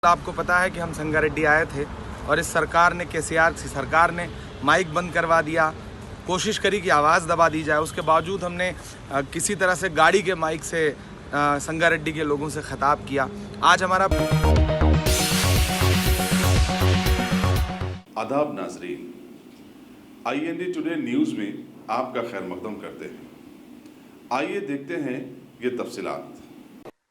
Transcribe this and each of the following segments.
आपको पता है कि हम संगारेड्डी आए थे और इस सरकार ने केसीआर की सरकार ने माइक बंद करवा दिया, कोशिश करी कि आवाज़ दबा दी जाए। उसके बावजूद हमने किसी तरह से गाड़ी के माइक से संगारेड्डी के लोगों से खिताब किया। आज हमारा आदाब नाजरीन, IND टुडे न्यूज़ में आपका खैर मकदम करते हैं। आइए देखते हैं ये तफसीलात।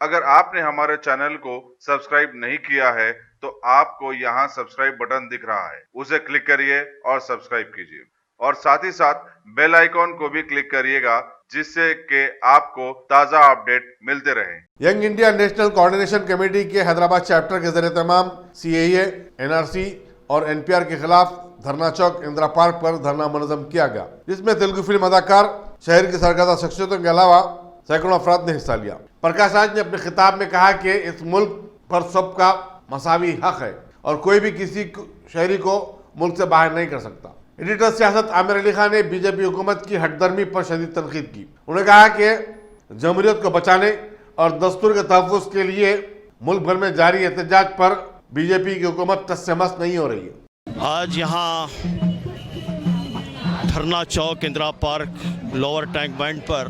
अगर आपने हमारे चैनल को सब्सक्राइब नहीं किया है तो आपको यहाँ सब्सक्राइब बटन दिख रहा है, उसे क्लिक करिए और सब्सक्राइब कीजिए और साथ ही साथ बेल आइकॉन को भी क्लिक करिएगा जिससे कि आपको ताज़ा अपडेट मिलते रहें। Young India national coordination committee के हैदराबाद चैप्टर के ज़रिए तमाम CAA, NRC और NPR के खिलाफ धरना चौक इंदिरा पार्क पर धरना मुनज़्ज़म किया गया, जिसमें तेलुगु फिल्म अदाकार, शहर की सरकर्दा शख्सियतों के अलावा सैकड़ों अफराद ने हिस्सा लिया। प्रकाश राज ने अपने खिताब में कहा कि इस मुल्क पर सबका मसावी हक है और कोई भी किसी शहरी को मुल्क से बाहर नहीं कर सकता। एडिटर सियासत आमिर अली खान ने बीजेपी हुकूमत की हटदर्मी पर शदीद तनकीद की। उन्होंने कहा कि जमहूरियत को बचाने और दस्तूर के तहफ़्फ़ुज़ के लिए मुल्क भर में जारी एहतजाज पर बीजेपी की हुकूमत टस से मस नहीं हो रही है। आज यहाँ धरना चौक Indira park lower tank bund पर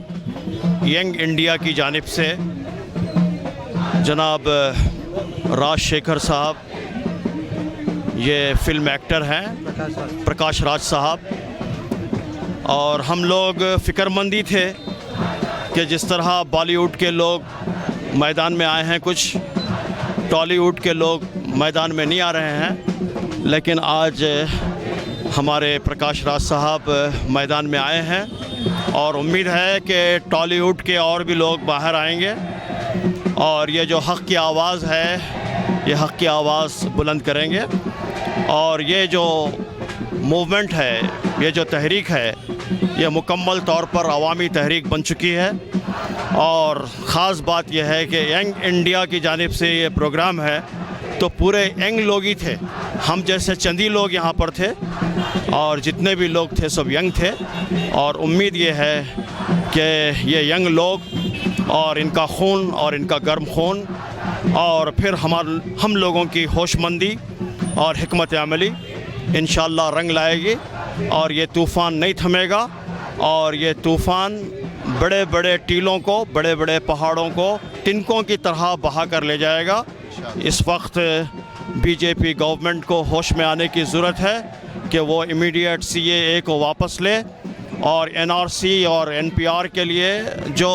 यंग इंडिया की जानिब से जनाब राजशेखर साहब, ये फिल्म एक्टर हैं, प्रकाश राज साहब, और हम लोग फ़िक्रमंदी थे कि जिस तरह बॉलीवुड के लोग मैदान में आए हैं, कुछ टॉलीवुड के लोग मैदान में नहीं आ रहे हैं, लेकिन आज हमारे प्रकाश राज साहब मैदान में आए हैं और उम्मीद है कि टॉलीवुड के और भी लोग बाहर आएंगे और ये जो हक़ की आवाज़ है, ये हक़ की आवाज़ बुलंद करेंगे। और ये जो मूवमेंट है, ये जो तहरीक है, ये मुकम्मल तौर पर अवामी तहरीक बन चुकी है। और ख़ास बात यह है कि यंग इंडिया की जानिब से ये प्रोग्राम है तो पूरे यंग लोग ही थे, हम जैसे चंदी लोग यहाँ पर थे और जितने भी लोग थे सब यंग थे। और उम्मीद ये है कि ये यंग लोग और इनका खून और इनका गर्म खून और फिर हम लोगों की होशमंदी और हिकमत अमली इंशाअल्लाह रंग लाएगी और ये तूफ़ान नहीं थमेगा और ये तूफ़ान बड़े बड़े टीलों को, बड़े बड़े पहाड़ों को तिनकों की तरह बहा कर ले जाएगा। इस वक्त बीजेपी गवर्नमेंट को होश में आने की ज़रूरत है कि वो इमीडिएट CAA को वापस ले और NRC और NPR के लिए जो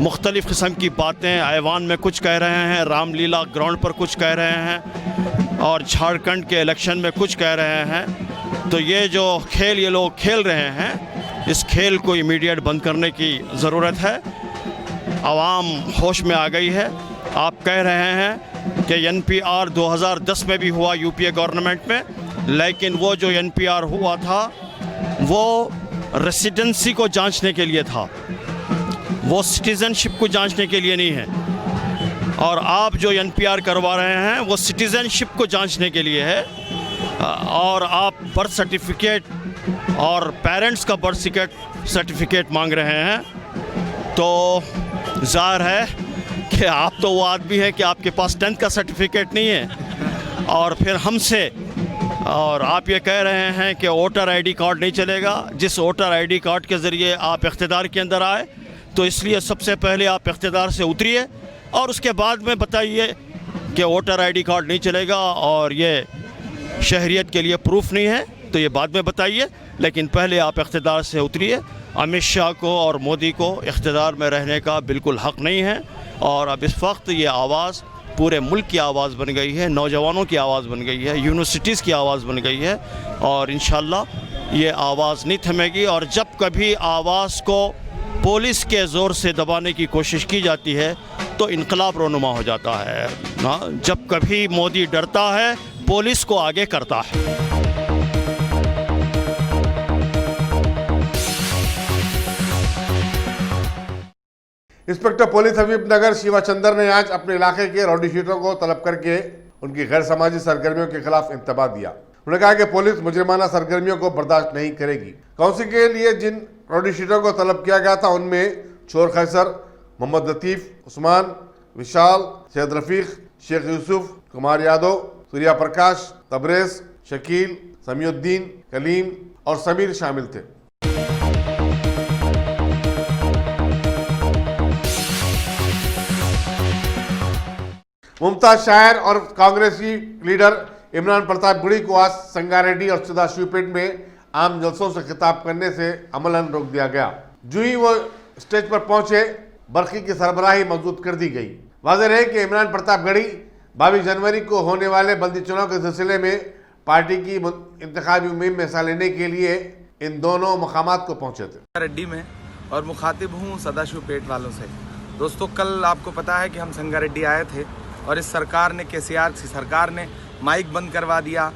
मुख्तलिफ़ किस्म की बातें ऐवान में कुछ कह रहे हैं, रामलीला ग्राउंड पर कुछ कह रहे हैं और झारखंड के इलेक्शन में कुछ कह रहे हैं, तो ये जो खेल ये लोग खेल रहे हैं, इस खेल को इमीडिएट बंद करने की ज़रूरत है। आवाम होश में आ गई है। आप कह रहे हैं कि NPR 2010 में भी हुआ UPA गवर्नमेंट में, लेकिन वो जो NPR हुआ था वो रेसिडेंसी को जांचने के लिए था, वो सिटीज़नशिप को जांचने के लिए नहीं है। और आप जो NPR करवा रहे हैं वो सिटीज़नशिप को जांचने के लिए है। और आप बर्थ सर्टिफिकेट और पेरेंट्स का बर्थ सर्टिफिकेट मांग रहे हैं, तो ज़ाहिर है कि आप तो वो आदमी हैं कि आपके पास 10th का सर्टिफिकेट नहीं है और फिर हमसे, और आप ये कह रहे हैं कि वोटर ID कार्ड नहीं चलेगा। जिस वोटर ID कार्ड के ज़रिए आप इख्तिदार के अंदर आए, तो इसलिए सबसे पहले आप इख्तिदार से उतरिए और उसके बाद में बताइए कि वोटर ID कार्ड नहीं चलेगा और ये शहरियत के लिए प्रूफ नहीं है, तो ये बाद में बताइए, लेकिन पहले आप इख्तिदार से उतरिए। अमित शाह को और मोदी को इख्तिदार में रहने का बिल्कुल हक़ नहीं है और अब इस वक्त ये आवाज़ पूरे मुल्क की आवाज़ बन गई है, नौजवानों की आवाज़ बन गई है, यूनिवर्सिटीज़ की आवाज़ बन गई है और इंशाअल्लाह ये आवाज़ नहीं थमेगी। और जब कभी आवाज़ को पुलिस के ज़ोर से दबाने की कोशिश की जाती है तो इनकलाब रोनुमा हो जाता है। जब कभी मोदी डरता है, पुलिस को आगे करता है। इंस्पेक्टर पुलिस हबीब नगर शिवाचंद्र ने आज अपने इलाके के रॉडी शीटरों को तलब करके उनकी गैर समाजी सरगर्मियों के खिलाफ इंतबाह दिया। उन्होंने कहा कि पुलिस मुजरिमाना सरगर्मियों को बर्दाश्त नहीं करेगी। काउंसिल के लिए जिन रॉडी शीटरों को तलब किया गया था उनमें चोर खैसर, मोहम्मद लतीफ़, उस्मान, विशाल, सैयद रफ़ीक, शेख यूसुफ, कुमार यादव, सूर्या प्रकाश, तबरेज, शकील, समीउद्दीन, कलीम और समीर शामिल थे। मुमताज शायर और कांग्रेसी लीडर इमरान प्रताप गढ़ी को आज संगारेड्डी और सदाशिवपेट में आम जलसों से खिताब करने से अमलन रोक दिया गया। जो ही वो स्टेज पर पहुंचे, बरखी की सरबराही मजबूत कर दी गई। वाज़ेह है कि इमरान प्रताप गढ़ी 22 जनवरी को होने वाले बल्दी चुनाव के सिलसिले में पार्टी की इंतखाबी मुहिम में हिस्सा लेने के लिए इन दोनों मकामात को पहुंचे थे। रेड्डी में और मुखातिब हूँ सदाशिवपेट वालों से। दोस्तों, कल आपको पता है कि हम संगारेड्डी आए थे और इस सरकार ने, केसीआर की सरकार ने माइक बंद करवा दिया,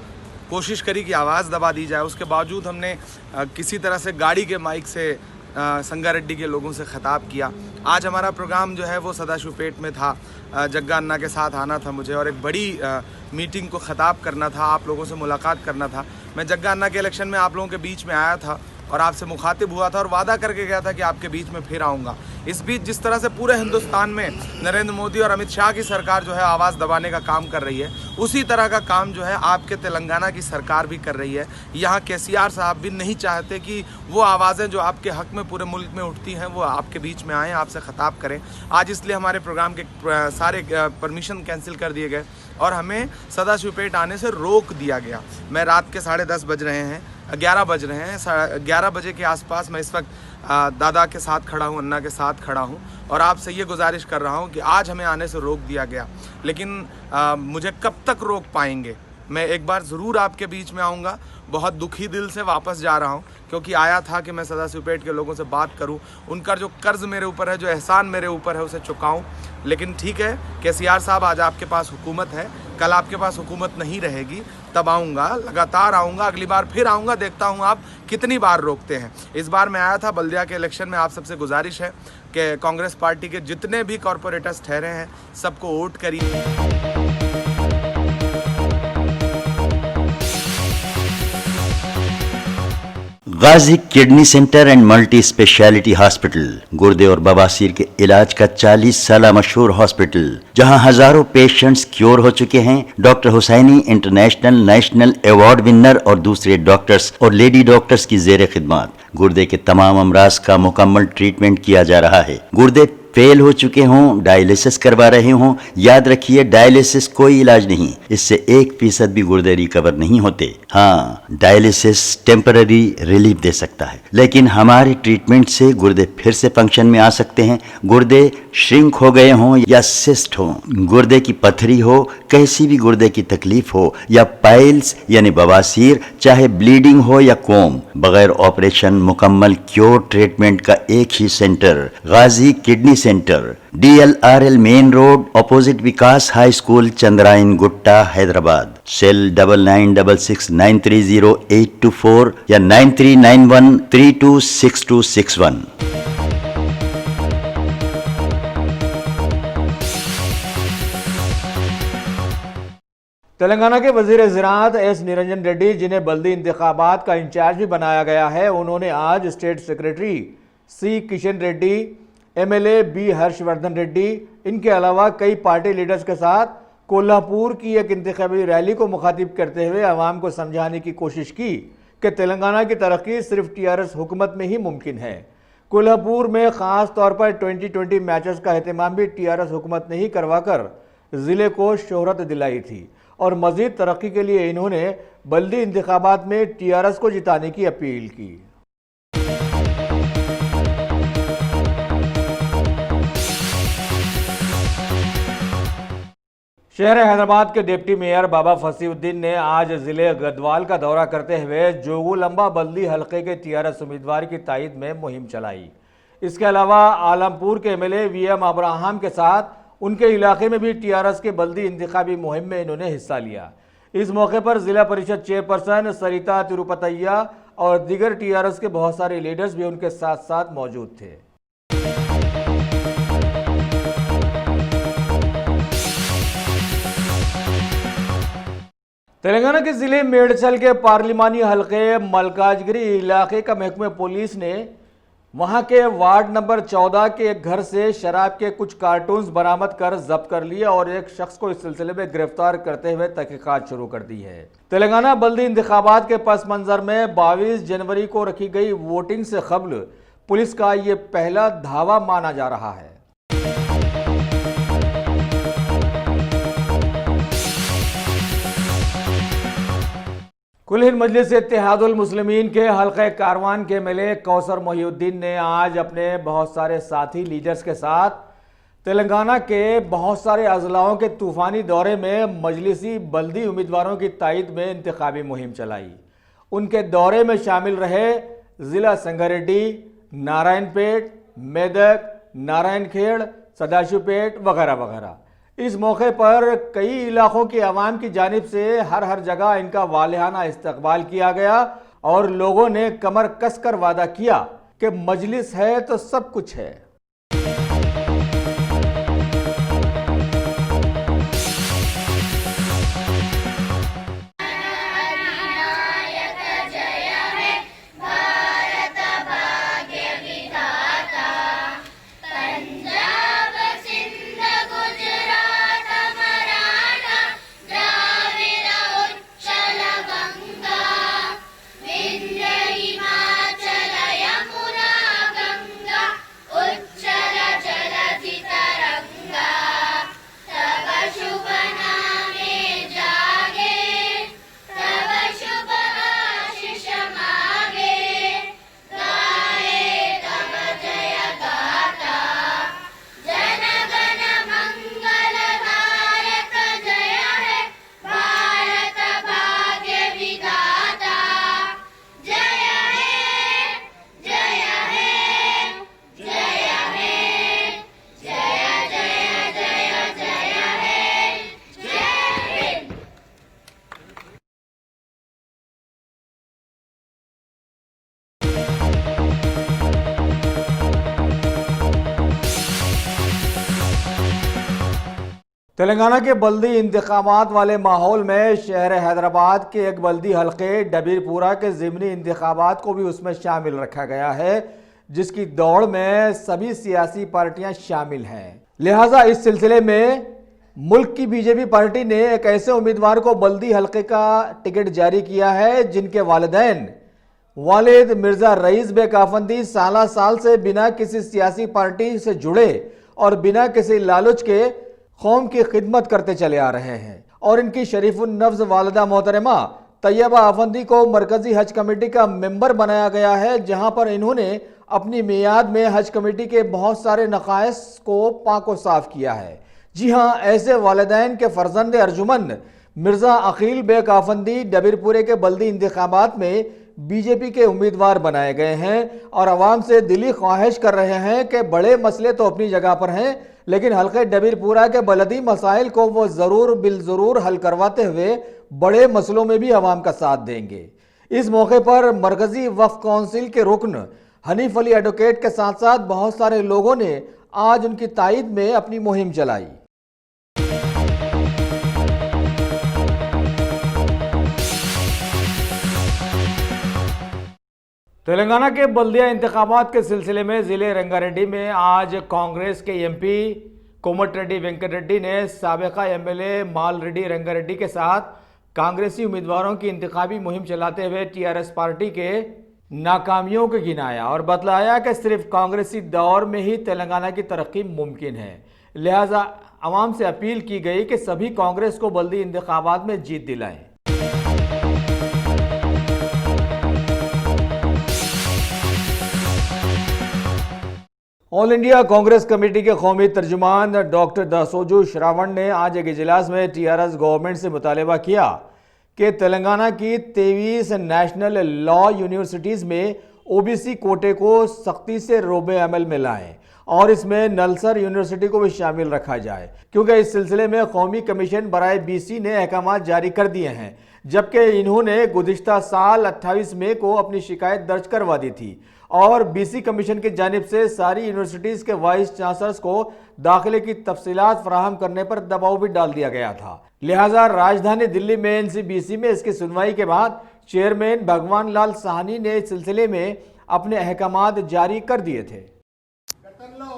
कोशिश करी कि आवाज़ दबा दी जाए। उसके बावजूद हमने किसी तरह से गाड़ी के माइक से संगारेड्डी के लोगों से ख़िताब किया। आज हमारा प्रोग्राम जो है वो सदाशिवपेट में था। जग्गा अन्ना के साथ आना था मुझे और एक बड़ी मीटिंग को ख़िताब करना था, आप लोगों से मुलाकात करना था। मैं जग्गा अन्ना के इलेक्शन में आप लोगों के बीच में आया था और आपसे मुखातिब हुआ था और वादा करके गया था कि आपके बीच में फिर आऊँगा। इस बीच जिस तरह से पूरे हिंदुस्तान में नरेंद्र मोदी और अमित शाह की सरकार जो है आवाज़ दबाने का काम कर रही है, उसी तरह का काम जो है आपके तेलंगाना की सरकार भी कर रही है। यहाँ केसीआर साहब भी नहीं चाहते कि वो आवाज़ें जो आपके हक़ में पूरे मुल्क में उठती हैं वो आपके बीच में आएँ, आपसे ख़िताब करें। आज इसलिए हमारे प्रोग्राम के सारे परमिशन कैंसिल कर दिए गए और हमें सदाशिवपेट आने से रोक दिया गया। मैं रात के 10:30 बज रहे हैं, 11 बज रहे हैं, 11 बजे के आसपास मैं इस वक्त दादा के साथ खड़ा हूँ, अन्ना के साथ खड़ा हूँ और आपसे ये गुजारिश कर रहा हूँ कि आज हमें आने से रोक दिया गया, लेकिन मुझे कब तक रोक पाएंगे? मैं एक बार ज़रूर आपके बीच में आऊँगा। बहुत दुखी दिल से वापस जा रहा हूँ क्योंकि आया था कि मैं सदाशिवपेट के लोगों से बात करूँ, उनका जो कर्ज़ मेरे ऊपर है, जो एहसान मेरे ऊपर है, उसे चुकाऊँ। लेकिन ठीक है केसीआर साहब, आज आपके पास हुकूमत है, कल आपके पास हुकूमत नहीं रहेगी, तब आऊँगा, लगातार आऊँगा, अगली बार फिर आऊँगा। देखता हूँ आप कितनी बार रोकते हैं। इस बार मैं आया था बल्दिया के इलेक्शन में। आप सबसे गुजारिश है कि कांग्रेस पार्टी के जितने भी कॉरपोरेटर्स ठहरे हैं सबको वोट करिए। Ghazi kidney centre and multi speciality hospital, गुर्दे और बवासीर के इलाज का 40 साल मशहूर हॉस्पिटल, जहां हजारों पेशेंट्स क्योर हो चुके हैं। Doctor Husaini international national award winner और दूसरे डॉक्टर्स और लेडी डॉक्टर्स की जेर खिदमत गुर्दे के तमाम अमराज का मुकम्मल ट्रीटमेंट किया जा रहा है। गुर्दे फेल हो चुके हों, डायलिसिस करवा रहे हों, याद रखिए डायलिसिस कोई इलाज नहीं, इससे 1% भी गुर्दे रिकवर नहीं होते। हाँ, डायलिसिस टेम्पररी रिलीफ दे सकता है, लेकिन हमारे ट्रीटमेंट से गुर्दे फिर से फंक्शन में आ सकते हैं। गुर्दे श्रिंक हो गए हों या सिस्ट हो, गुर्दे की पथरी हो, कैसी भी गुर्दे की तकलीफ हो या पाइल्स यानी बवासीर, चाहे ब्लीडिंग हो या कोम, बगैर ऑपरेशन मुकम्मल क्योर ट्रीटमेंट का एक ही centre, Ghazi kidney centre, DLRL main road, opposite Vikas high school, Chandrayan Gutta, Hyderabad. Cell 9966930824 या 9391326261। तेलंगाना के वजीर ज़राअत एस निरंजन रेड्डी, जिन्हें बल्दी इंतखाबात का इंचार्ज भी बनाया गया है, उन्होंने आज स्टेट सेक्रेटरी सी किशन रेड्डी, MLA बी हर्षवर्धन रेड्डी, इनके अलावा कई पार्टी लीडर्स के साथ कोल्हापुर की एक इंतखाबी रैली को मुखातिब करते हुए आवाम को समझाने की कोशिश की कि तेलंगाना की तरक्की सिर्फ TRS हुकूमत में ही मुमकिन है। कोल्हापुर में ख़ास तौर पर 2020 मैचेस का एहतमाम भी TRS हुकूमत ने ही करवाकर ज़िले को शोहरत दिलाई थी और मज़ीद तरक्की के लिए इन्होंने बल्दी इंतखाबात में TRS को जिताने की अपील की। शहर हैदराबाद के डिप्टी मेयर बाबा फसीउद्दीन ने आज जिले गदवाल का दौरा करते हुए जोगुलंबा बल्दी हलके के TRS उम्मीदवार की तायद में मुहिम चलाई। इसके अलावा आलमपुर के MLA VM अब्राहम के साथ उनके इलाके में भी TRS के बल्दी इंतखाबी मुहिम में इन्होंने हिस्सा लिया। इस मौके पर जिला परिषद चेयरपर्सन सरिता तिरुपतैया और दीगर TRS के बहुत सारे लीडर्स भी उनके साथ साथ मौजूद थे। तेलंगाना के जिले मेडचल के पार्लिमानी हलके मलकाजगिरी इलाके का महकमे पुलिस ने वहां के वार्ड नंबर 14 के एक घर से शराब के कुछ कार्टून्स बरामद कर जब्त कर लिए और एक शख्स को इस सिलसिले में गिरफ्तार करते हुए तहकीकात शुरू कर दी है। तेलंगाना बल्दी इंतखाबात के पस मंजर में 22 जनवरी को रखी गई वोटिंग से कब्ल पुलिस का ये पहला धावा माना जा रहा है। कुल हिंद मजलिस इत्तेहादुल मुस्लिमीन के हल्के कारवान के एमएलए कौसर मोहिउद्दीन ने आज अपने बहुत सारे साथी लीडर्स के साथ तेलंगाना के बहुत सारे अजलाओं के तूफानी दौरे में मजलिसी बल्दी उम्मीदवारों की तायद में इंतखाबी मुहिम चलाई। उनके दौरे में शामिल रहे ज़िला संगारेड्डी, नारायणपेट, मेदक, नारायणखेड़, सदाशिवपेट वगैरह वगैरह। इस मौके पर कई इलाकों के अवाम की जानिब से हर जगह इनका वालिहाना इस्तकबाल किया गया और लोगों ने कमर कसकर वादा किया कि मजलिस है तो सब कुछ है। तेलंगाना के बल्दी इंतखाबात वाले माहौल में शहर हैदराबाद के एक बल्दी हल्के डबीरपुरा के ज़िमनी इंतखाबात को भी उसमें शामिल रखा गया है, जिसकी दौड़ में सभी सियासी पार्टियां शामिल हैं। लिहाजा इस सिलसिले में मुल्क की बीजेपी पार्टी ने एक ऐसे उम्मीदवार को बल्दी हल्के का टिकट जारी किया है जिनके वालिदैन वालिद मिर्जा रईस बेग आफंदी साल से बिना किसी सियासी पार्टी से जुड़े और बिना किसी लालच के कौम की खिदमत करते चले आ रहे हैं और इनकी शरीफुन नफ्ज वालिदा मोहतरमा तैयबा आफंदी को मरकजी हज कमेटी का मेंबर बनाया गया है, जहां पर इन्होंने अपनी मियाद में हज कमेटी के बहुत सारे नकाइस को पाको साफ किया है। जी हां, ऐसे वालिदैन के फर्जंद अर्जुमंद मिर्जा अकील बेग आफंदी डबीरपुरे के बल्दी इंतखाबात में बीजेपी के उम्मीदवार बनाए गए हैं और आवाम से दिली ख्वाहिश कर रहे हैं कि बड़े मसले तो अपनी जगह पर हैं, लेकिन हल्के डबीरपुरा के बलदी मसाइल को वो ज़रूर बिल ज़रूर हल करवाते हुए बड़े मसलों में भी आवाम का साथ देंगे। इस मौके पर मरकजी वक्फ काउंसिल के रुकन हनीफ अली एडवोकेट के साथ साथ बहुत सारे लोगों ने आज उनकी तायद में अपनी मुहिम चलाई। तेलंगाना के बल्दिया इंतखाबात के सिलसिले में ज़िले रंगारेड्डी में आज कांग्रेस के एमपी कोमटिरेड्डी वेंकट रेड्डी ने साबिका एमएलए माल रेड्डी रंगारेड्डी के साथ कांग्रेसी उम्मीदवारों की इंतखाबी मुहिम चलाते हुए टीआरएस पार्टी के नाकामियों को गिनाया और बतलाया कि सिर्फ कांग्रेसी दौर में ही तेलंगाना की तरक्की मुमकिन है। लिहाजा आवाम से अपील की गई कि सभी कांग्रेस को बल्दी इंतखाबात में जीत दिलाएं। ऑल इंडिया कांग्रेस कमेटी के कौमी तर्जुमान डॉक्टर दासोजू श्रावण ने आज एक इजलास में टीआरएस गवर्नमेंट से मुतालबा किया कि तेलंगाना की 23 नेशनल लॉ यूनिवर्सिटीज़ में ओबीसी कोटे को सख्ती से रोबे अमल में लाएं और इसमें नलसर यूनिवर्सिटी को भी शामिल रखा जाए, क्योंकि इस सिलसिले में कौमी कमीशन बराए बीसी ने अहकाम जारी कर दिए हैं, जबकि इन्होंने गुज़िश्ता साल 28 मई को अपनी शिकायत दर्ज करवा दी थी और बीसी कमीशन की जानिब से सारी यूनिवर्सिटीज़ के वाइस चांसलर्स को दाखिले की तफसीलात फराहम करने पर दबाव भी डाल दिया गया था। लिहाजा राजधानी दिल्ली में एनसीबीसी में इसकी सुनवाई के बाद चेयरमैन भगवान लाल साहनी ने इस सिलसिले में अपने अहकामात जारी कर दिए थे। గతంలో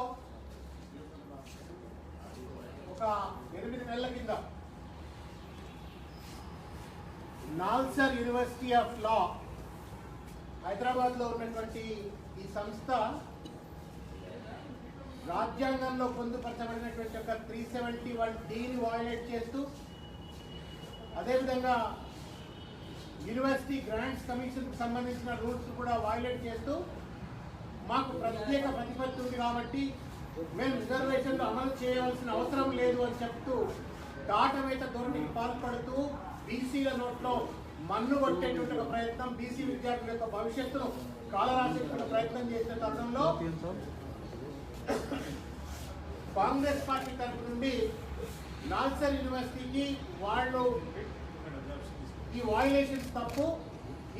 ఒక 8 నెలల కింద నాల్సర్ యూనివర్సిటీ ఆఫ్ లా హైదరాబాద్లో ఉన్నటువంటి ఈ సంస్థ రాజ్యాంగంలో పొందుపరచబడినటువంటి ఒక 371(d)ని వయోలేట్ చేస్తూ, అదేవిధంగా యూనివర్సిటీ గ్రాంట్స్ కమిషన్కి సంబంధించిన రూల్స్ కూడా వయోలేట్ చేస్తూ మాకు ప్రత్యేక ప్రతిపత్తి ఉంది కాబట్టి మేము రిజర్వేషన్లు అమలు చేయవలసిన అవసరం లేదు అని చెప్తూ దాటవేత ధోరణికి పాల్పడుతూ బీసీల నోట్లో మన్ను కొట్టేటువంటి ఒక ప్రయత్నం, బీసీ విద్యార్థుల యొక్క భవిష్యత్తును కాలరాసేటువంటి ప్రయత్నం చేసిన తరుణంలో కాంగ్రెస్ పార్టీ తరఫు నుండి నాల్సర్ యూనివర్సిటీకి వాళ్ళు ఈ వయోలేషన్స్ తప్పు,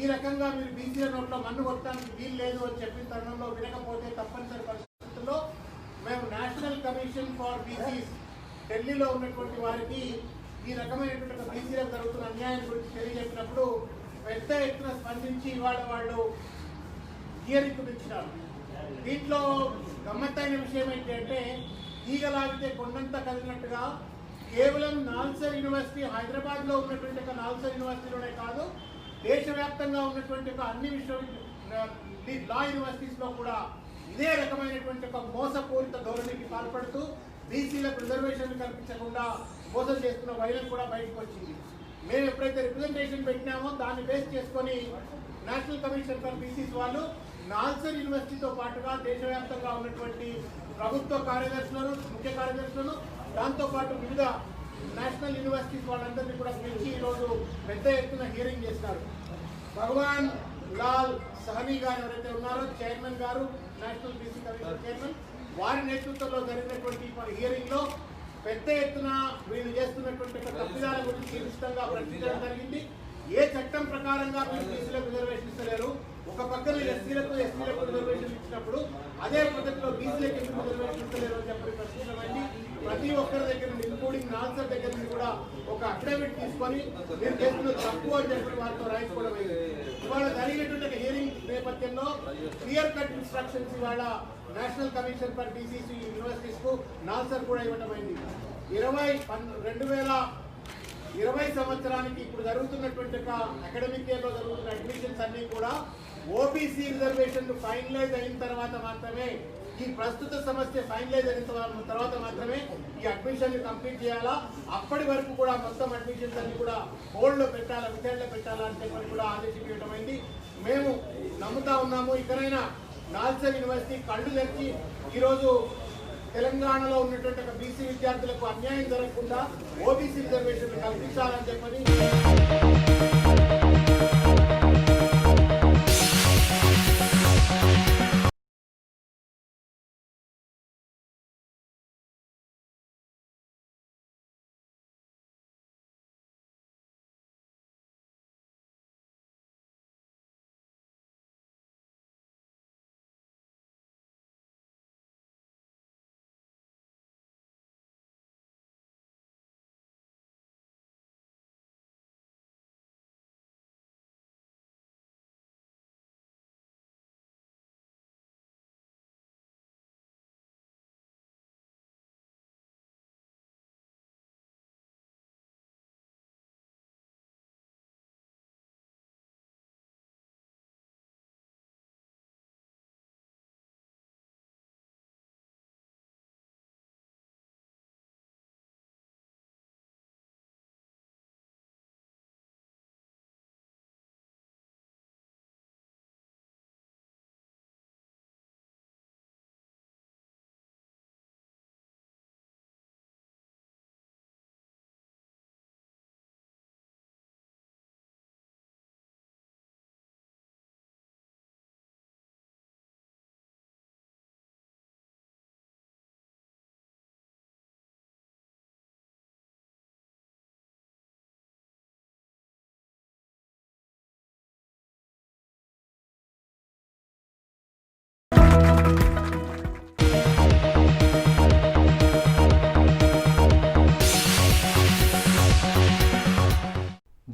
ఈ రకంగా మీరు బీసీల నోట్లో మన్ను కొట్టడానికి వీలు లేదు అని చెప్పిన తరుణంలో వినకపోతే తప్పనిసరి పరిస్థితుల్లో మేము నేషనల్ కమిషన్ ఫర్ బీసీస్ ఢిల్లీలో ఉన్నటువంటి వారికి ఈ రకమైనటువంటి బీసీలకు జరుగుతున్న అన్యాయం గురించి తెలియజెప్పినప్పుడు పెద్ద ఎత్తున స్పందించి ఇవాళ వాళ్ళు హియరింగ్ ఇచ్చినారు. దీంట్లో గమ్మత్తైన విషయం ఏంటంటే ఈగలాగితే కొండంత కదిలినట్టుగా కేవలం నాల్సర్ యూనివర్సిటీ హైదరాబాద్లో ఉన్నటువంటి ఒక నాల్సర్ యూనివర్సిటీలోనే కాదు, దేశవ్యాప్తంగా ఉన్నటువంటి ఒక అన్ని లా యూనివర్సిటీస్లో కూడా ఇదే రకమైనటువంటి ఒక మోసపూరిత ధోరణికి పాల్పడుతూ బీసీలకు రిజర్వేషన్లు కల్పించకుండా మోసం చేస్తున్న వైరం కూడా బయటకు వచ్చింది. మేము ఎప్పుడైతే రిప్రజెంటేషన్ పెట్టినామో దాన్ని బేస్ చేసుకొని నేషనల్ కమిషన్ ఫర్ బీసీస్ వాళ్ళు నాల్సర్ యూనివర్సిటీతో పాటుగా దేశవ్యాప్తంగా ఉన్నటువంటి ప్రభుత్వ కార్యదర్శులను, ముఖ్య కార్యదర్శులను, దాంతోపాటు వివిధ నేషనల్ యూనివర్సిటీస్ వాళ్ళందరినీ కూడా పిలిచి ఈరోజు పెద్ద ఎత్తున హియరింగ్ చేస్తారు. భగవాన్ లాల్ సహనీ గారు ఎవరైతే ఉన్నారో చైర్మన్ గారు, నేషనల్ బీసీ కమిషన్ చైర్మన్, వారి నేతృత్వంలో జరిగినటువంటి హియరింగ్ లో పెద్ద ఎత్తున వీళ్ళు చేస్తున్నటువంటి తప్పిదాల గురించి నిశ్చితంగా ప్రశ్నించడం జరిగింది. ఏ చట్టం ప్రకారంగా మీరు బీసీలకు రిజర్వేషన్ ఇస్తలేరు, ఒక పక్కన ఎస్సీలకు రిజర్వేషన్ ఇచ్చినప్పుడు అదే పద్ధతిలో బీసీలకు ఎందుకు రిజర్వేషన్ ఇస్తలేరు అని చెప్పి ప్రశ్నించమండి. ప్రతి ఒక్కరి దగ్గర నుండి ఇంక్లూడింగ్ నాల్సర్ దగ్గర నుంచి కూడా ఒక అఫిడవిట్ తీసుకొని మీరు చేస్తున్న తప్పు అని చెప్పి వారితో రాయించుకోవడం అయింది. ఇవాళ జరిగినటువంటి హియరింగ్ నేపథ్యంలో క్లియర్ కట్ ఇన్స్ట్రక్షన్స్ ఇవాళ national commission for BCC universities కు నాల్సర్ కూడా ఇవ్వడం అయింది. 2020 సంవత్సరానికి ఇప్పుడు జరుగుతున్నటువంటి ఒక అకాడమిక్ ఇయర్ లో జరుగుతున్న అడ్మిషన్స్ అన్ని కూడా ఓబీసీ రిజర్వేషన్లు ఫైనలైజ్ అయిన తర్వాత మాత్రమే, ఈ ప్రస్తుత సమస్య ఫైనలైజ్ అయిన తర్వాత మాత్రమే ఈ అడ్మిషన్ కంప్లీట్ చేయాలా. అప్పటి వరకు కూడా మొత్తం అడ్మిషన్స్ అన్ని కూడా హోల్డ్ లో పెట్టాలా, విచారణలో పెట్టాలా అని చెప్పని కూడా ఆదేశించడం అయింది. మేము నమ్ముతా ఉన్నాము, ఇకనైనా నాల్సర్ యూనివర్సిటీ కళ్ళు తెరిచి ఈరోజు తెలంగాణలో ఉన్నటువంటి ఒక బీసీ విద్యార్థులకు అన్యాయం జరగకుండా ఓబీసీ రిజర్వేషన్లు కల్పించాలని చెప్పని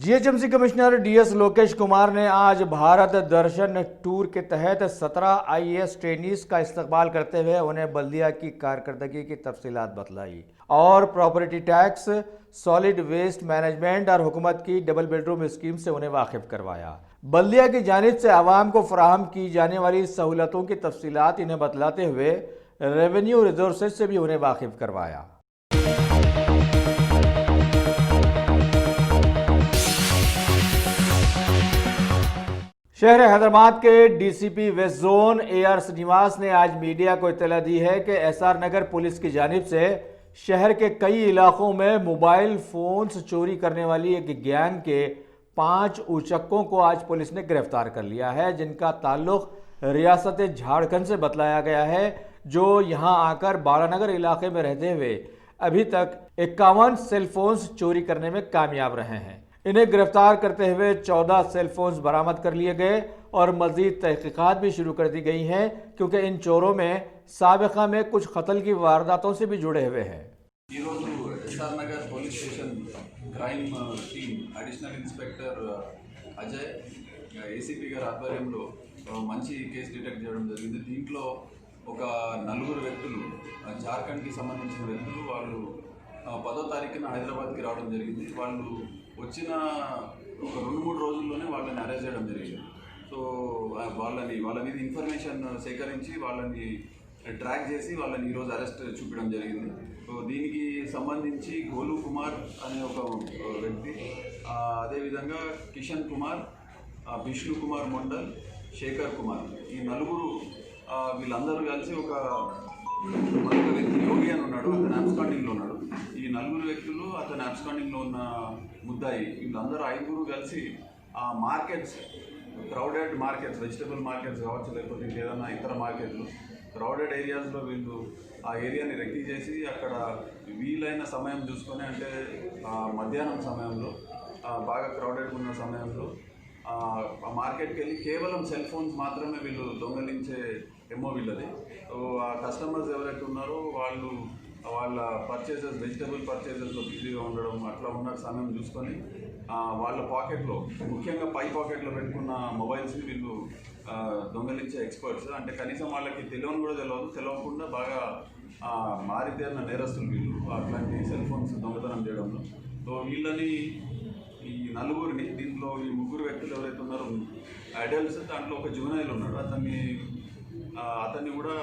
GHMC commissioner DS Lokesh Kumar ने आज भारत दर्शन टूर के तहत 17 आईएएस ट्रेनीज का इस्तकबाल करते हुए उन्हें बल्दिया की कारकर्दगी की तफसीलात बतलाई और property tax, solid waste management और हुकूमत की डबल बेडरूम स्कीम से उन्हें वाकिफ करवाया। बल्दिया की जानिब से आवाम को फराहम की जाने वाली सहूलतों की तफसीलात इन्हें बतलाते हुए रेवेन्यू रिसोर्सेज से भी उन्हें वाकिफ करवाया। शहर हैदराबाद के DCP west zone AR Srinivas ने आज मीडिया को इत्तला दी है कि SR नगर पुलिस की जानिब से शहर के कई इलाकों में मोबाइल फोन्स चोरी करने वाली एक गैंग के 5 उचक्कों को आज पुलिस ने गिरफ्तार कर लिया है, जिनका ताल्लुक रियासत झारखंड से बतलाया गया है, जो यहां आकर बालानगर इलाके में रहते हुए अभी तक 51 सेलफोन्स चोरी करने में कामयाब रहे हैं। इन्हें गिरफ्तार करते हुए 14 सेलफोन्स बरामद कर लिए गए और मजीद तहकीकात भी शुरू कर दी गई हैं, क्योंकि इन चोरों में साबिका में कुछ कत्ल की वारदातों से भी जुड़े हुए हैं। SR Nagar police station crime team additional inspector Ajay ACP గారి ఆధ్వర్యంలో మంచి కేసు డిటెక్ట్ చేయడం జరిగింది। దీంట్లో ఒక 4 వ్యక్తులు జార్ఖండ్కి సంబంధించిన వ్యక్తులు వాళ్ళు 10వ తారీఖున హైదరాబాద్కి రావడం జరిగింది। వాళ్ళు వచ్చిన ఒక 2-3 రోజుల్లోనే వాళ్ళని అరెస్ట్ చేయడం జరిగింది। సో వాళ్ళ మీద ఇన్ఫర్మేషన్ సేకరించి వాళ్ళని ట్రాక్ చేసి వాళ్ళని ఈరోజు అరెస్ట్ చూపించడం జరిగింది। సో దీనికి సంబంధించి గోలు కుమార్ అనే ఒక వ్యక్తి, అదేవిధంగా కిషన్ కుమార్, విష్ణు కుమార్ మండల్, శేఖర్ కుమార్, ఈ 4 వీళ్ళందరూ కలిసి మరొక వ్యక్తి యోగి అని ఉన్నాడు, అతను అబ్స్కాండింగ్లో ఉన్నాడు। ఈ 4 వ్యక్తులు అతను అబ్స్కాండింగ్లో ఉన్న ముద్దాయి, వీళ్ళందరూ 5 కలిసి ఆ markets, crowded markets, vegetable markets కావచ్చు, లేకపోతే ఇంకేదైనా ఇతర మార్కెట్లు, క్రౌడెడ్ ఏరియాస్లో వీళ్ళు ఆ ఏరియాని రెక్కి చేసి అక్కడ వీలైన సమయం చూసుకొని, అంటే మధ్యాహ్నం సమయంలో బాగా క్రౌడెడ్ ఉన్న సమయంలో ఆ మార్కెట్కి వెళ్ళి కేవలం సెల్ ఫోన్స్ మాత్రమే వీళ్ళు దొంగలించే ఎమ్మో వీళ్ళది। ఆ కస్టమర్స్ ఎవరైతే ఉన్నారో వాళ్ళు వాళ్ళ పర్చేసెస్, వెజిటబుల్ పర్చేసెస్లో బిజీగా ఉండడం, అట్లా ఉన్న సమయం చూసుకొని వాళ్ళ పాకెట్లో, ముఖ్యంగా పై పాకెట్లో పెట్టుకున్న మొబైల్స్ని వీళ్ళు దొంగలించే ఎక్స్పర్ట్స్, అంటే కనీసం వాళ్ళకి తెలియని కూడా తెలియకుండా బాగా మారితేరిన నేరస్తులు వీళ్ళు అట్లాంటి సెల్ ఫోన్స్ దొంగతనం చేయడంలో। సో వీళ్ళని, ఈ 4 దీంట్లో ఈ 3 వ్యక్తులు ఎవరైతే ఉన్నారో అడల్ట్స్, దాంట్లో ఒక జువెనైల్ ఉన్నాడు, అతన్ని కూడా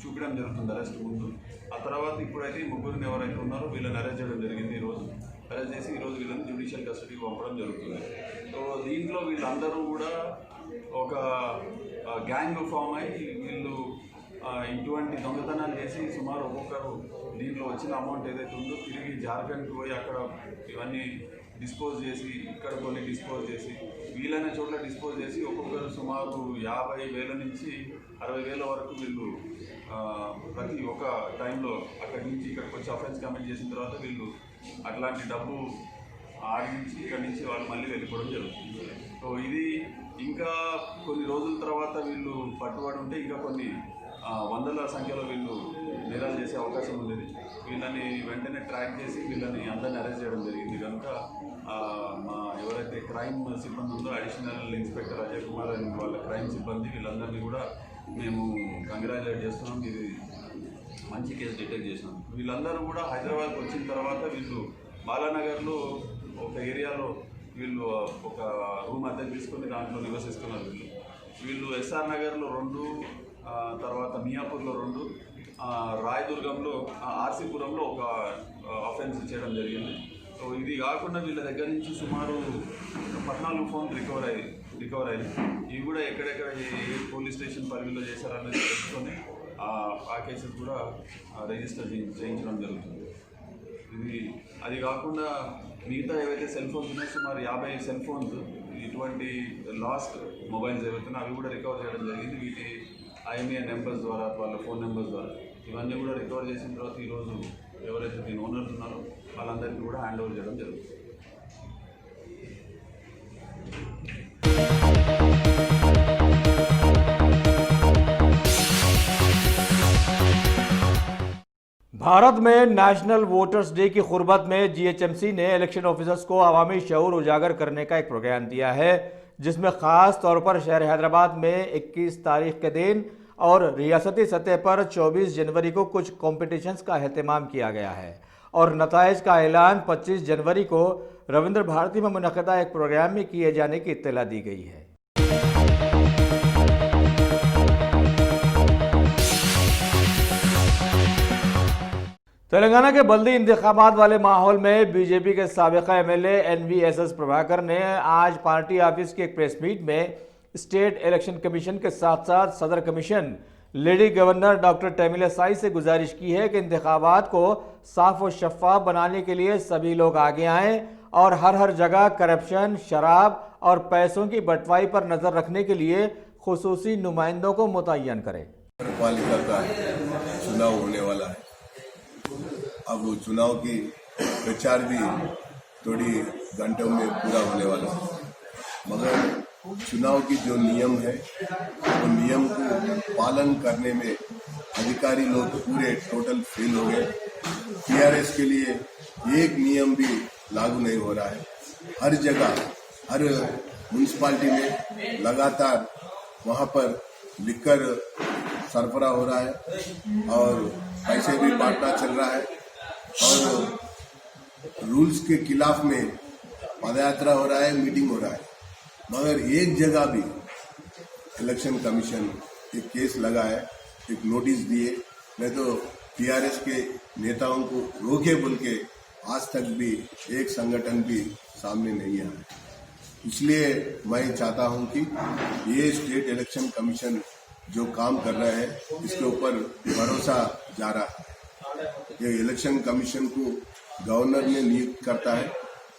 చూపించడం జరుగుతుంది అరెస్ట్ ముందు। ఆ తర్వాత ఇప్పుడైతే ఈ 3 ఎవరైతే ఉన్నారో వీళ్ళని అరెస్ట్ చేయడం జరిగింది। ఈరోజు అరెస్ట్ చేసి ఈరోజు వీళ్ళని జ్యుడిషియల్ కస్టడీకి పంపడం జరుగుతుంది। సో దీంట్లో వీళ్ళందరూ కూడా ఒక గ్యాంగ్ ఫామ్ అయ్యి వీళ్ళు ఇటువంటి దొంగతనాలు చేసి సుమారు ఒక్కొక్కరు దీంట్లో వచ్చిన అమౌంట్ ఏదైతే ఉందో తిరిగి జార్ఖండ్కి పోయి అక్కడ ఇవన్నీ డిస్పోజ్ చేసి, ఇక్కడ కొన్ని డిస్పోజ్ చేసి, వీలైన చోట్ల డిస్పోజ్ చేసి ఒక్కొక్కరు సుమారు 50,000 నుంచి 60,000 వరకు వీళ్ళు ప్రతి ఒక్క టైంలో అక్కడి నుంచి ఇక్కడికి వచ్చి అఫెన్స్ కమిట్ చేసిన తర్వాత వీళ్ళు అట్లాంటి డబ్బు ఆడించి ఇక్కడి నుంచి వాళ్ళు మళ్ళీ వెళ్ళిపోవడం జరుగుతుంది। సో ఇది ఇంకా కొన్ని రోజుల తర్వాత వీళ్ళు పట్టుబడి ఉంటే ఇంకా కొన్ని వందల సంఖ్యలో వీళ్ళు నేరాలు చేసే అవకాశం ఉంది। వీళ్ళని వెంటనే ట్రాక్ చేసి వీళ్ళని అందరినీ అరెస్ట్ చేయడం జరిగింది కనుక మా ఎవరైతే క్రైమ్ సిబ్బంది ఉందో అడిషనల్ ఇన్స్పెక్టర్ అజయ్ కుమార్ అని వాళ్ళ క్రైమ్ సిబ్బంది వీళ్ళందరినీ కూడా మేము కంగ్రాచులేట్ చేస్తున్నాం। ఇది మంచి కేసు డిటెక్ట్ చేసినాం। వీళ్ళందరూ కూడా హైదరాబాద్కి వచ్చిన తర్వాత వీళ్ళు బాలానగర్లో ఒక ఏరియాలో వీళ్ళు ఒక రూమ్ అద్దెకు తీసుకొని దాంట్లో నివసిస్తున్నారు। వీళ్ళు SR నగర్లో 2, తర్వాత మియాపూర్లో 2, రాయదుర్గంలో, ఆర్సీపురంలో ఒక అఫెన్స్ చేయడం జరిగింది। సో ఇది కాకుండా వీళ్ళ దగ్గర నుంచి సుమారు 14 ఫోన్ రికవర్ అయ్యాయి। ఇవి కూడా ఎక్కడెక్కడ ఏ పోలీస్ స్టేషన్ పరిధిలో చేశారనేది తెలుసుకొని ఆ కేసెస్ కూడా రిజిస్టర్ చేయించడం జరుగుతుంది। అది కాకుండా మిగతా ఏవైతే సెల్ ఫోన్స్ ఉన్నాయో సుమారు 50 సెల్ ఫోన్స్, ఇటువంటి లాస్ట్ మొబైల్స్ ఏవైతున్నాయో అవి కూడా రికవర్ చేయడం జరిగింది। వీటి IMEI నెంబర్స్ ద్వారా, వాళ్ళ ఫోన్ నెంబర్స్ ద్వారా ఇవన్నీ కూడా రికవర్ చేసిన తర్వాత ఈరోజు ఎవరైతే దీని ఓనర్స్ ఉన్నారో వాళ్ళందరికీ కూడా హ్యాండ్ ఓవర్ చేయడం జరుగుతుంది। भारत में नेशनल वोटर्स डे की खुर्बत में जीएचएमसी ने इलेक्शन ऑफिसर्स को अवामी शऊर उजागर करने का एक प्रोग्राम दिया है, जिसमें ख़ास तौर पर शहर हैदराबाद में 21 तारीख के दिन और रियासती सतह पर 24 जनवरी को कुछ कॉम्पिटिशन्स का अहतमाम किया गया है और नताइज का ऐलान 25 जनवरी को रविंद्र भारती में मुनक़दा एक प्रोग्राम में किए जाने की इत्तला दी गई है। तेलंगाना के बल्दी इंतखाबात वाले माहौल में बीजेपी के साबिका एमएलए NVSS प्रभाकर ने आज पार्टी ऑफिस की एक प्रेस मीट में स्टेट इलेक्शन कमीशन के साथ साथ सदर commission lady governor doctor Tamilisai से गुजारिश की है कि इंतखाबात को साफ और शफाफ बनाने के लिए सभी लोग आगे आएं और हर जगह करप्शन, शराब और पैसों की बंटवाई पर नजर रखने के लिए खुसूसी नुमाइंदों को मुतय्यन करें। पालिका का चुनाव होने वाला है। अब वो चुनाव की प्रचार भी थोड़ी घंटों में पूरा होने वाला है, मगर चुनाव की जो नियम है वो नियम को पालन करने में अधिकारी लोग पूरे टोटल फेल हो गए। टीआरएस के लिए एक नियम भी लागू नहीं हो रहा है। हर जगह, हर म्यूनिसिपालिटी में लगातार वहां पर लिकर सरफरा हो रहा है और पैसे भी बांटना चल रहा है और रूल्स के खिलाफ में पदयात्रा हो रहा है, मीटिंग हो रहा है, मगर एक जगह भी इलेक्शन कमीशन एक केस लगा है, एक नोटिस दिए, नहीं तो टीआरएस के नेताओं को रोके बोल के आज तक भी एक संगठन भी सामने नहीं आया। इसलिए मैं चाहता हूं कि ये स्टेट इलेक्शन कमीशन जो काम कर रहा है इसके ऊपर भरोसा जा रहा है। ये इलेक्शन कमीशन को गवर्नर ने नियुक्त करता है,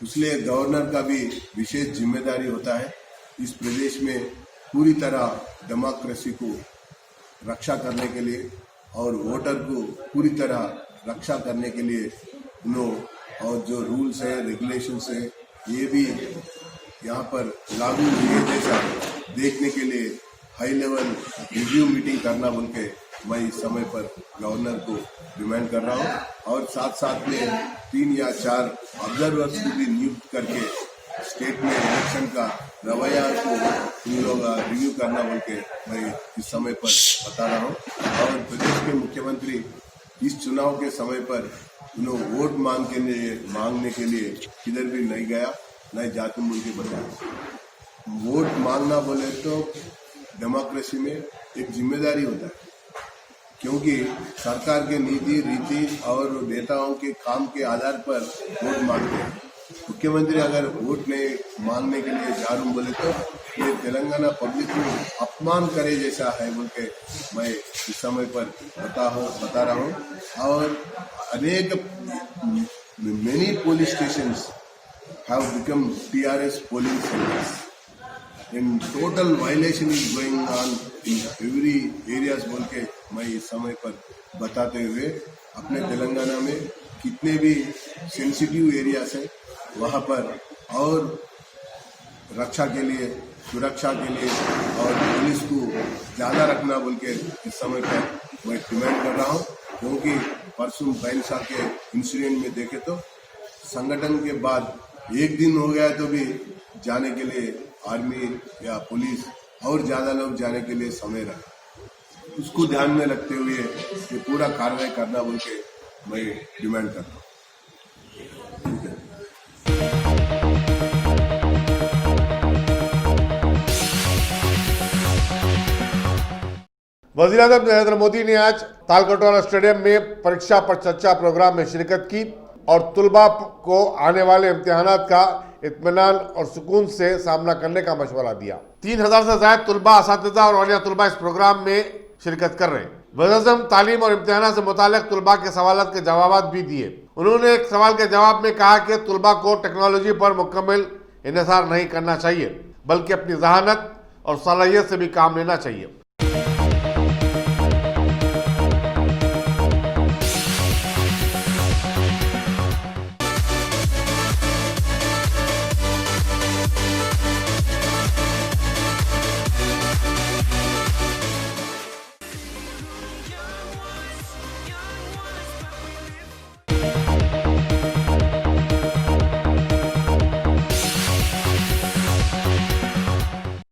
इसलिए गवर्नर का भी विशेष जिम्मेदारी होता है इस प्रदेश में पूरी तरह डेमोक्रेसी को रक्षा करने के लिए और वोटर को पूरी तरह रक्षा करने के लिए और जो रूल्स है, रेगुलेशंस है, ये भी यहाँ पर लागू हुए जैसा देखने के लिए हाई लेवल रिव्यू मीटिंग करना बोल के मैं इस समय पर गवर्नर को डिमांड कर रहा हूँ और साथ साथ में 3 या 4 ऑब्जर्वर्स को भी नियुक्त करके स्टेट में इलेक्शन का रवैया को इन लोग रिव्यू करना बोल के मैं इस समय पर बता रहा हूँ। और प्रदेश के मुख्यमंत्री इस चुनाव के समय पर उन्होंने वोट मांगने के लिए किधर भी नहीं गया, नहीं जाते बोल के बताया। वोट मांगना बोले तो डेमोक्रेसी में एक जिम्मेदारी होता है, क्योंकि सरकार के नीति रीति और नेताओं के काम के आधार पर वोट मांगते हैं। मुख्यमंत्री अगर वोट नहीं मांगने के लिए जा रहा बोले तो ये तेलंगाना पब्लिक को अपमान करे जैसा है बोल के मैं इस समय पर बता रहा हूँ। और अनेक many police stations have become TRS polling centres and total violation is going on in every areas बोल के मैं इस समय पर बताते हुए अपने तेलंगाना में कितने भी सेंसिटिव एरियाज है वहाँ पर और रक्षा के लिए, सुरक्षा के लिए और पुलिस को ज़्यादा रखना बोल के इस समय पर मैं डिमांड कर रहा हूँ, क्योंकि परसों बैंसा के इंसिडेंट में देखे तो संगठन के बाद एक दिन हो गया तो भी जाने के लिए आर्मी या पुलिस और ज्यादा लोग जाने के लिए समय रहा। उसको ध्यान में रखते हुए ये पूरा कार्रवाई करना बोल के मैं डिमांड करता हूँ। वज़ीर-ए-आज़म नरेंद्र मोदी ने आज तालकटोरा स्टेडियम में परीक्षा पर चर्चा प्रोग्राम में शिरकत की और तुलबा को आने वाले इम्तिहानात का इत्मीनान और सुकून से सामना करने का मशवरा दिया। 3000 से ज्यादा तुलबा, असातिज़ा और औलिया तुलबा इस प्रोग्राम में शिरकत कर रहे हैं। वज़ीर-ए-आज़म तालीम और इम्तिहानात से मुताल्लिक़ तुलबा के सवालात के जवाब भी दिए। उन्होंने एक सवाल के जवाब में कहा कि तुलबा को टेक्नोलॉजी पर मुकम्मल इन्हिसार नहीं करना चाहिए, बल्कि अपनी जहानत और सलाहियत से भी काम लेना चाहिए।